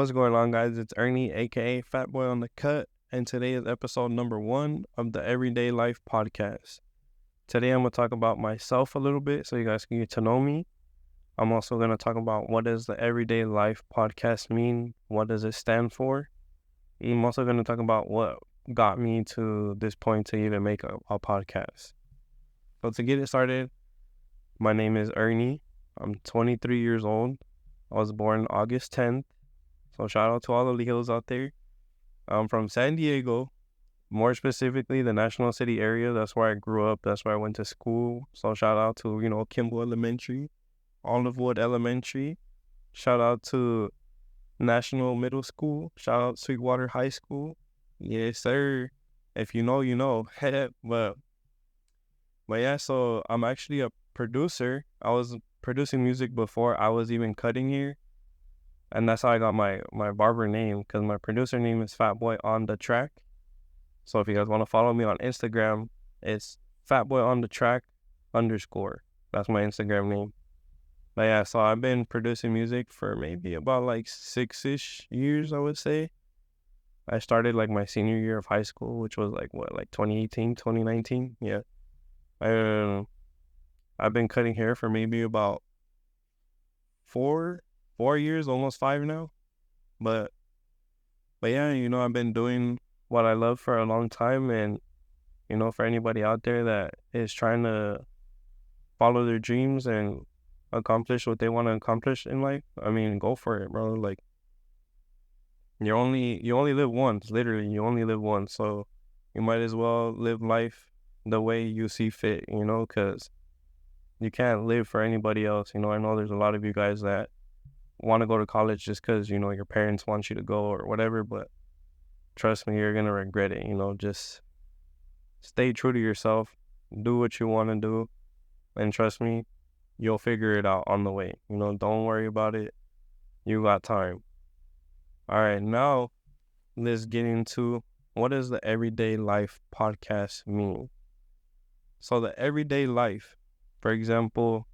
What's going on, guys? It's Ernie, aka Fat Boy on the Cut, and today is episode number 1 of the Everyday Life podcast. Today I'm going to talk about myself a little bit so you guys can get to know me. I'm also going to talk about what does the Everyday Life podcast mean, what does it stand for. I'm also going to talk about what got me to this point to even make a podcast. So to get it started, my name is Ernie. I'm 23 years old. I was born August 10th. So shout out to all the Leos out there. I'm from San Diego, more specifically the National City area. That's where I grew up. That's where I went to school. So shout out to, Kimball Elementary, Olivewood Elementary. Shout out to National Middle School. Shout out Sweetwater High School. Yes, sir. If you know, you know. but yeah, so I'm actually a producer. I was producing music before I was even cutting here. And that's how I got my barber name, because my producer name is Fat Boy on the Track. So if you guys want to follow me on Instagram, it's Fat Boy on the Track _. That's my Instagram name. But yeah, so I've been producing music for maybe about like 6-ish years, I would say. I started like my senior year of high school, which was like 2018, 2019. Yeah. I've been cutting hair for maybe about 4 years, almost 5 now. But yeah, I've been doing what I love for a long time. And, for anybody out there that is trying to follow their dreams and accomplish what they want to accomplish in life, I mean, go for it, bro. Like, you only live once, literally. You only live once. So you might as well live life the way you see fit, because you can't live for anybody else. I know there's a lot of you guys that want to go to college just because, your parents want you to go or whatever, but trust me, you're going to regret it. Just stay true to yourself, do what you want to do, and trust me, you'll figure it out on the way. Don't worry about it. You got time. All right, now let's get into what does the Everyday Life podcast mean? So the everyday life, for example,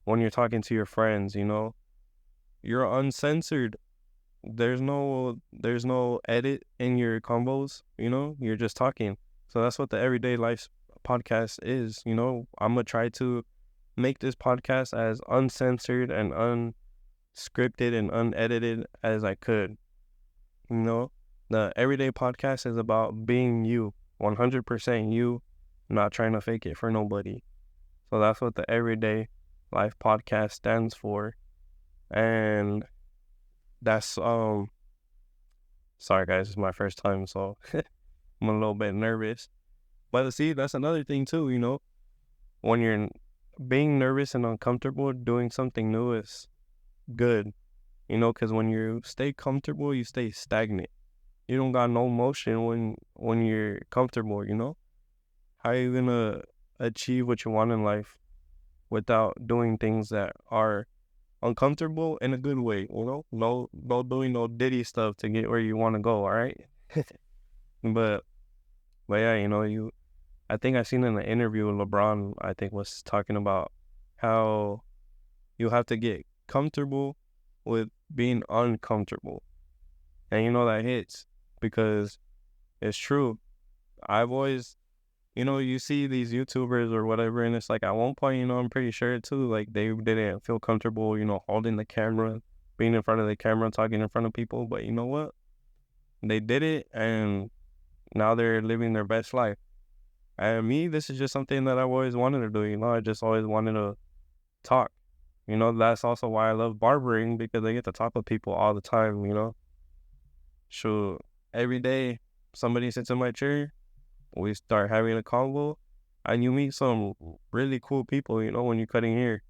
when you're talking to your friends, you're uncensored. There's no edit in your combos, you're just talking. So that's what the Everyday Life podcast is. I'm going to try to make this podcast as uncensored and unscripted and unedited as I could. The Everyday podcast is about being you, 100% you, not trying to fake it for nobody. So that's what the Everyday Life podcast stands for. And that's sorry guys, it's my first time, so I'm a little bit nervous. But see, that's another thing too, when you're being nervous and uncomfortable, doing something new is good, because when you stay comfortable, you stay stagnant. You don't got no motion when you're comfortable. How are you gonna achieve what you want in life without doing things that are uncomfortable in a good way? No doing no Diddy stuff to get where you want to go. All right. but yeah, I think I seen in an interview with LeBron, I think, was talking about how you have to get comfortable with being uncomfortable. And that hits, because it's true. I've always, you see these YouTubers or whatever, and it's like at one point, I'm pretty sure too, like they didn't feel comfortable, holding the camera, being in front of the camera, talking in front of people. But you know what? They did it, and now they're living their best life. And me, this is just something that I've always wanted to do. I just always wanted to talk. That's also why I love barbering, because I get to talk with people all the time. So every day somebody sits in my chair, we start having a convo, and you meet some really cool people, when you're cutting hair.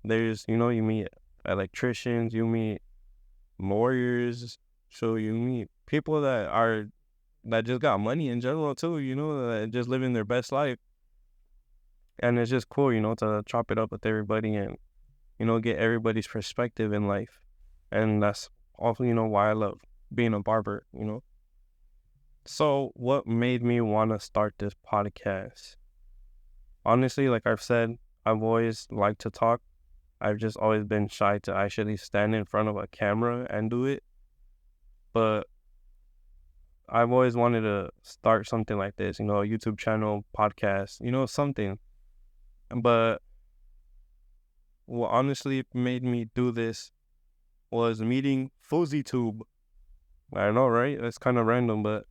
There's, you meet electricians, you meet lawyers, so you meet people that just got money in general too, that just living their best life. And it's just cool, to chop it up with everybody and, get everybody's perspective in life. And that's also, why I love being a barber, So what made me want to start this podcast? Honestly, like I've said, I've always liked to talk. I've just always been shy to actually stand in front of a camera and do it. but I've always wanted to start something like this, a YouTube channel, podcast, something. But what honestly made me do this was meeting FuzzyTube. I know, right? It's kind of random, but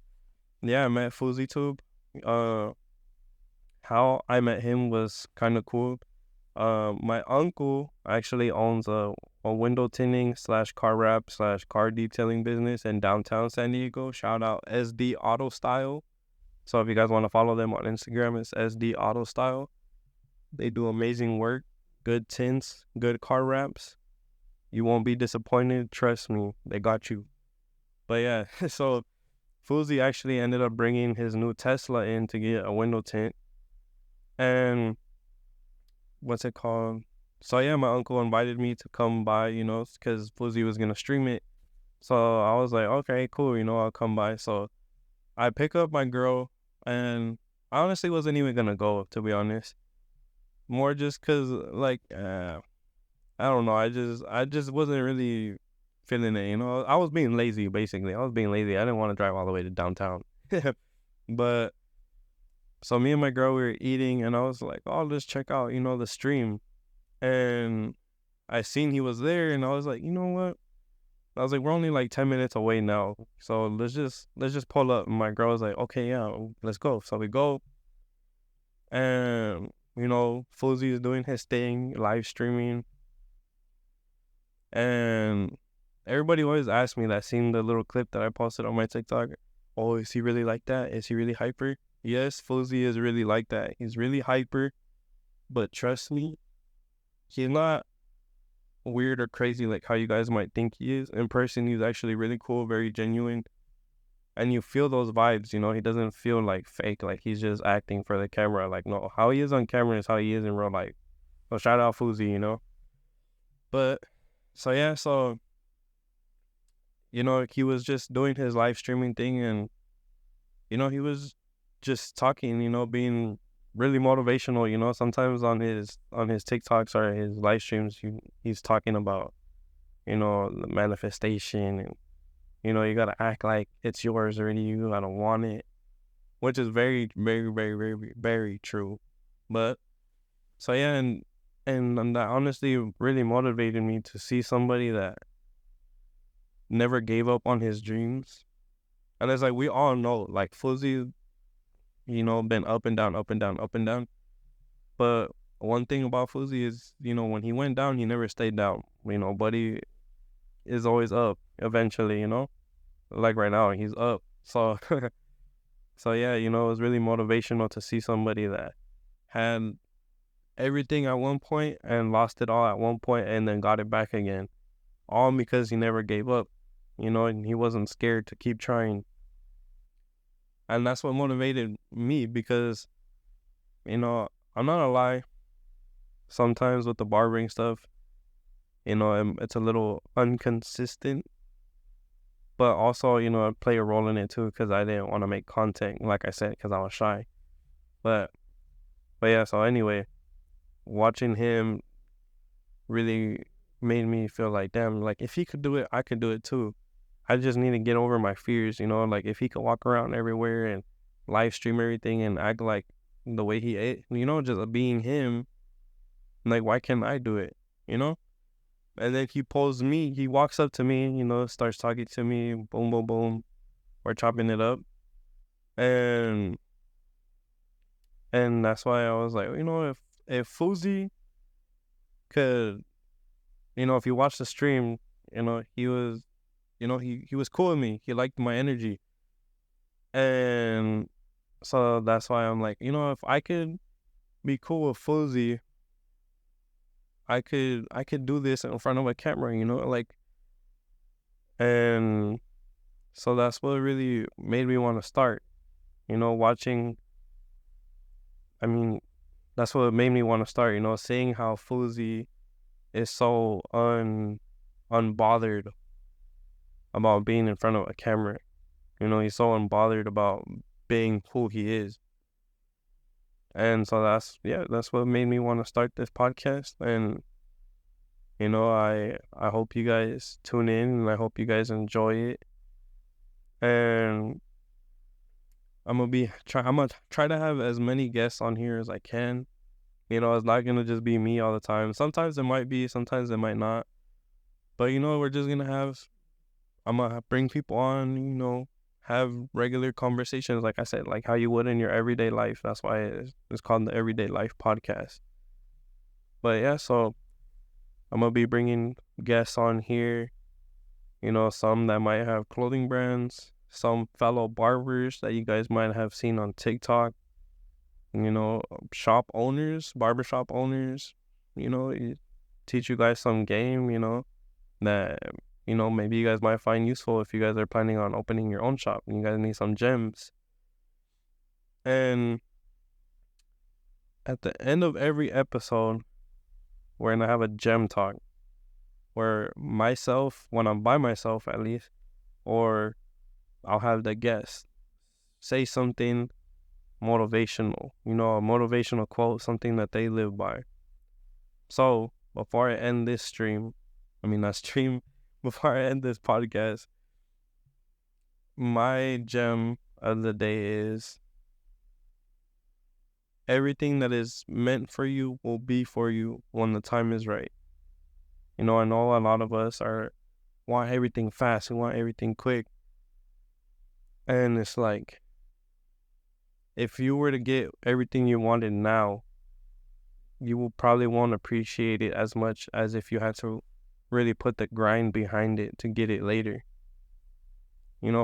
yeah, I met FuzzyTube. Uh, how I met him was kind of cool. My uncle actually owns a window tinting / car wrap / car detailing business in downtown San Diego. Shout out SD Auto Style. So if you guys want to follow them on Instagram, it's SD Auto Style. They do amazing work, good tints, good car wraps. You won't be disappointed. Trust me, they got you. But yeah, so Fuzi actually ended up bringing his new Tesla in to get a window tint. And what's it called? So yeah, my uncle invited me to come by, because Fuzi was going to stream it. So I was like, okay, cool, I'll come by. So I pick up my girl, and I honestly wasn't even going to go, to be honest. More just because, like, I don't know. I just wasn't really feeling it, I was being lazy, basically. I was being lazy. I didn't want to drive all the way to downtown. But so me and my girl, we were eating, and I was like, oh, let's check out, the stream. And I seen he was there, and I was like, you know what? I was like, we're only like 10 minutes away now. So let's just pull up. And my girl was like, okay, yeah, let's go. So we go, and Fuzzy is doing his thing, live streaming. And everybody always asks me that, seen the little clip that I posted on my TikTok. Oh, is he really like that? Is he really hyper? Yes, Fuzzy is really like that. He's really hyper, but trust me, he's not weird or crazy like how you guys might think he is. In person, he's actually really cool, very genuine. And you feel those vibes, he doesn't feel like fake, like he's just acting for the camera. Like, no, how he is on camera is how he is in real life. So shout out Fuzzy. But so yeah, so he was just doing his live streaming thing, and he was just talking, being really motivational. Sometimes on his TikToks or his live streams, he's talking about the manifestation, and you gotta act like it's yours already. You gotta want it, which is very, very, very, very, very true. But so yeah, and that honestly really motivated me to see somebody that never gave up on his dreams. And it's like, we all know, like, Fuzzy, been up and down, up and down, up and down. But one thing about Fuzzy is, when he went down, he never stayed down. Buddy is always up eventually, like right now, he's up. So, so yeah, it was really motivational to see somebody that had everything at one point and lost it all at one point and then got it back again. All because he never gave up, and he wasn't scared to keep trying. And that's what motivated me because, I'm not gonna lie, sometimes with the barbering stuff, it's a little inconsistent. But also, I play a role in it too because I didn't want to make content, like I said, because I was shy. But yeah, so anyway, watching him really made me feel like, damn, like if he could do it, I could do it too. I just need to get over my fears, like if he could walk around everywhere and live stream everything and act like the way he ate, just being him, like why can't I do it, And then he walks up to me, starts talking to me, boom, boom, boom, we're chopping it up. And that's why I was like, if Fuzi could, if you watch the stream, he was, he was cool with me. He liked my energy. And so that's why I'm like, if I could be cool with Fuzi, I could do this in front of a camera, like, and so that's what really made me want to start, watching. I mean, that's what made me want to start, seeing how Fuzi is so unbothered about being in front of a camera. He's so unbothered about being who he is. And so that's what made me want to start this podcast. And, I hope you guys tune in and I hope you guys enjoy it. And I'm gonna try to have as many guests on here as I can. It's not gonna just be me all the time. Sometimes it might be, sometimes it might not. But we're just gonna I'm gonna bring people on, have regular conversations, like I said, like how you would in your everyday life. That's why it's called the Everyday Life Podcast. But yeah, so I'm gonna be bringing guests on here, some that might have clothing brands, some fellow barbers that you guys might have seen on TikTok, shop owners, barbershop owners, teach you guys some game, that, maybe you guys might find useful if you guys are planning on opening your own shop and you guys need some gems. And at the end of every episode, we're going to have a gem talk where myself, when I'm by myself at least, or I'll have the guest say something motivational, a motivational quote, something that they live by. So before I end this stream, before I end this podcast, my gem of the day is everything that is meant for you will be for you when the time is right. I know a lot of us want everything fast. We want everything quick. And it's like, if you were to get everything you wanted now, you will probably won't appreciate it as much as if you had to really put the grind behind it to get it later.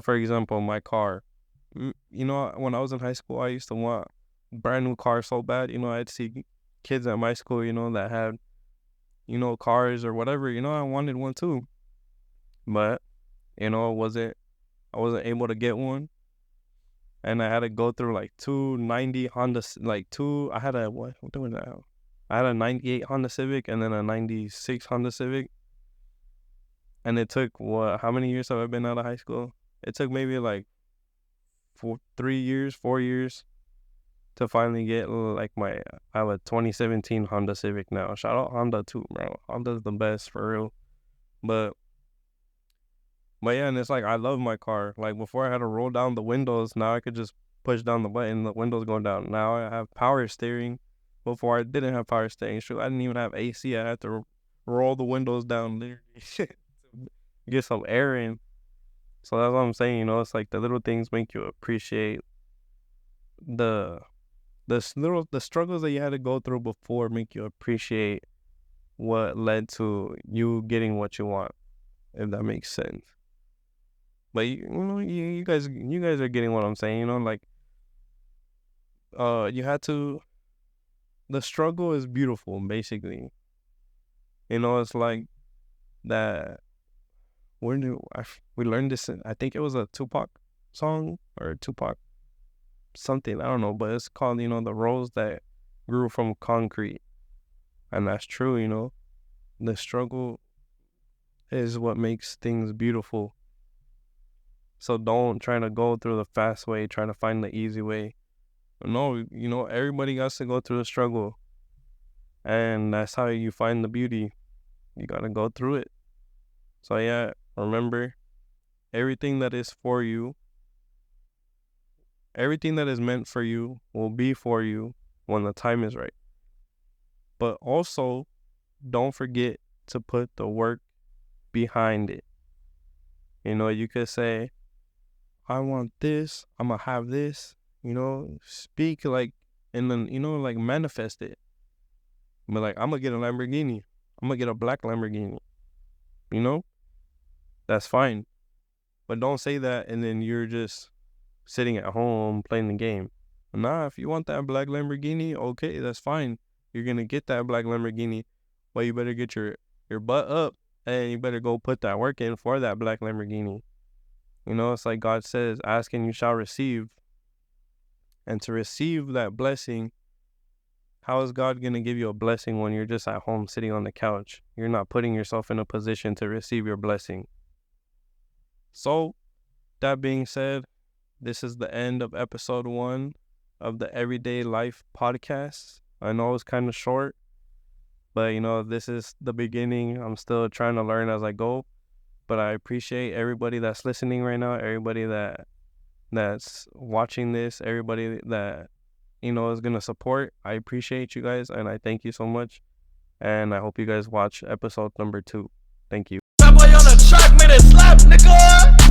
For example, my car. When I was in high school, I used to want a brand new car so bad. I'd see kids at my school, that had, cars or whatever. I wanted one too. But, I wasn't able to get one. And I had to go through like 290 Honda, I had a, what was that? I had a 98 Honda Civic and then a 96 Honda Civic. And it took, how many years have I been out of high school? It took maybe like 4 years to finally get I have a 2017 Honda Civic now. Shout out Honda too, bro. Honda's the best for real. But yeah, and it's like, I love my car. Like, before I had to roll down the windows, now I could just push down the button, the windows go down. Now I have power steering. Before I didn't have power steering. Shoot, I didn't even have AC. I had to roll the windows down literally to get some air in. So that's what I'm saying, it's like the little things make you appreciate the struggles that you had to go through before, make you appreciate what led to you getting what you want, if that makes sense. But you guys are getting what I'm saying, like, you had to. The struggle is beautiful, basically. It's like that. We learned this? I think it was a Tupac song or Tupac something. I don't know, but it's called, the rose that grew from concrete, and that's true. The struggle is what makes things beautiful. So don't try to go through the fast way, try to find the easy way. No, everybody got to go through the struggle. And that's how you find the beauty. You got to go through it. So yeah, remember, everything that is for you, everything that is meant for you will be for you when the time is right. But also, don't forget to put the work behind it. You could say, I want this, I'm going to have this, speak like, and then, like, manifest it. But like, I'm going to get a Lamborghini. I'm going to get a black Lamborghini. That's fine. But don't say that and then you're just sitting at home playing the game. Nah, if you want that black Lamborghini, okay, that's fine. You're going to get that black Lamborghini. But you better get your butt up and you better go put that work in for that black Lamborghini. It's like God says, ask and you shall receive. And to receive that blessing, how is God going to give you a blessing when you're just at home sitting on the couch? You're not putting yourself in a position to receive your blessing. So, that being said, this is the end of episode 1 of the Everyday Life podcast. I know it's kind of short, but this is the beginning. I'm still trying to learn as I go. But I appreciate everybody that's listening right now, everybody that's watching this, everybody that is gonna support. I appreciate you guys, and I thank you so much. And I hope you guys watch episode number 2. Thank you. That boy on the track, man, it slap, nigga.